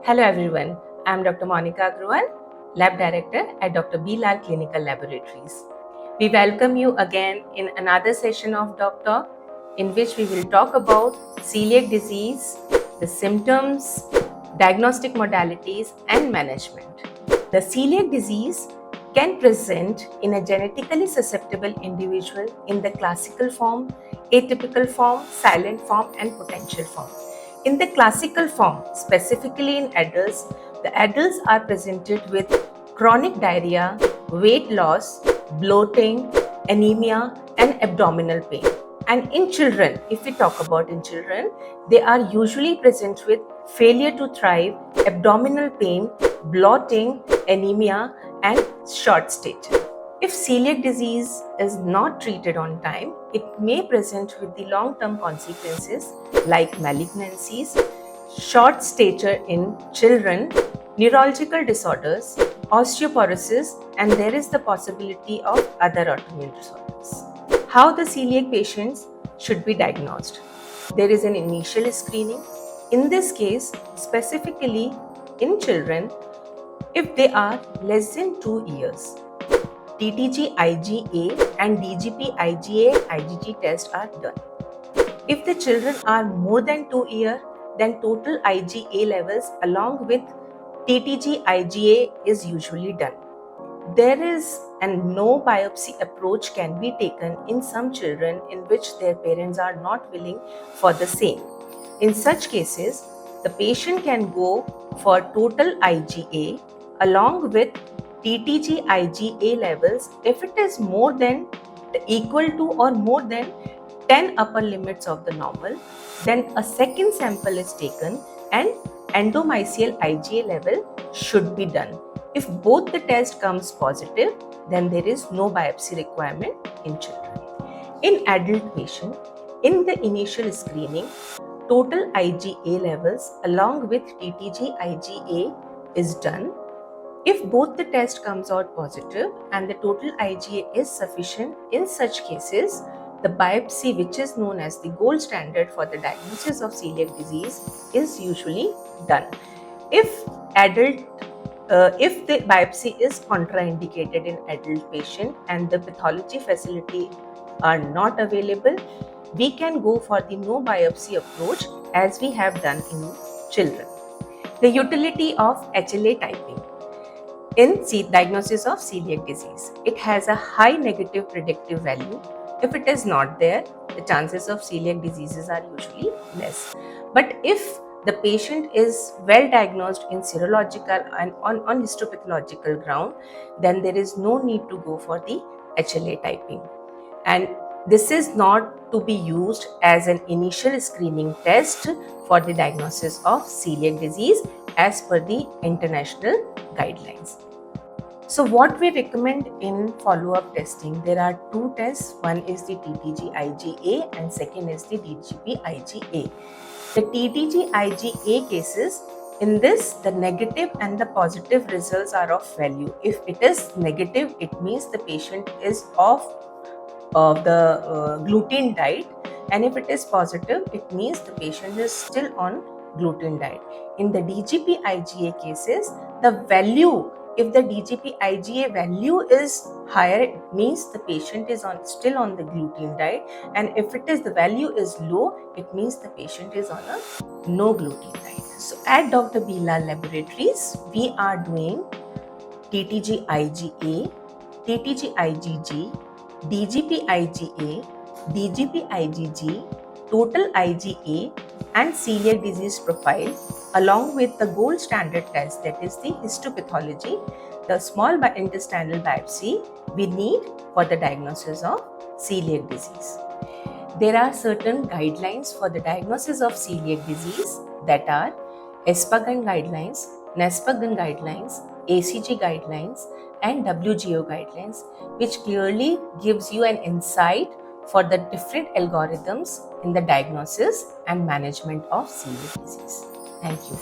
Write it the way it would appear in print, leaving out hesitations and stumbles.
Hello everyone, I am Dr. Monika Agrawal, Lab Director at DrBLalClinicalLab Clinical Laboratories. We welcome you again in another session of DocTalk, in which we will talk about celiac disease, the symptoms, diagnostic modalities and management. The celiac disease can present in a genetically susceptible individual in the classical form, atypical form, silent form and potential form. In the classical form, specifically in adults, the adults are presented with chronic diarrhea, weight loss, bloating, anemia, and abdominal pain. And in children, if we talk about in children, they are usually present with failure to thrive, abdominal pain, bloating, anemia, and short stature. If celiac disease is not treated on time, it may present with the long-term consequences like malignancies, short stature in children, neurological disorders, osteoporosis, and there is the possibility of other autoimmune disorders. How the celiac patients should be diagnosed? There is an initial screening. In this case, specifically in children, if they are less than 2 years, TTG IgA and DGP IgA IgG tests are done. If the children are more than 2 years, then total IgA levels along with TTG IgA is usually done. There is a no biopsy approach can be taken in some children in which their parents are not willing for the same. In such cases, the patient can go for total IgA along with TTG IgA levels if it is more than equal to or more than 10 upper limits of the normal, then a second sample is taken and endomysial IgA level should be done. If both the test comes positive, then there is no biopsy requirement in children. In adult patient, in the initial screening, total IgA levels along with TTG IgA is done. If both the test comes out positive and the total IgA is sufficient, in such cases, the biopsy, which is known as the gold standard for the diagnosis of celiac disease, is usually done. If the biopsy is contraindicated in adult patient and the pathology facility are not available, we can go for the no biopsy approach as we have done in children. The utility of HLA typing in diagnosis of celiac disease. It has a high negative predictive value. If it is not there, the chances of celiac diseases are usually less. But if the patient is well diagnosed in serological and on histopathological ground, then there is no need to go for the HLA typing. And this is not to be used as an initial screening test for the diagnosis of celiac disease as per the international guidelines. So what we recommend in follow-up testing, there are two tests. One is the TTG IgA and second is the DGP IgA. The TTG IgA cases, in this the negative and the positive results are of value. If it is negative, it means the patient is off the gluten diet, and if it is positive, it means the patient is still on gluten diet. In the DGP IgA cases, the value, if the DGP IgA value is higher, it means the patient is still on the gluten diet, and if it is the value is low, it means the patient is on a no gluten diet. So at DrBLalLab Laboratories, we are doing TTG IgA, TTG IgG, DGP IgA, DGP IgG, total IgA and celiac disease profile along with the gold standard test, that is the histopathology, the small intestinal biopsy we need for the diagnosis of celiac disease. There are certain guidelines for the diagnosis of celiac disease that are ESPGHAN guidelines, NESPGHAN guidelines, ACG guidelines and WGO guidelines, which clearly gives you an insight for the different algorithms in the diagnosis and management of celiac disease. Thank you.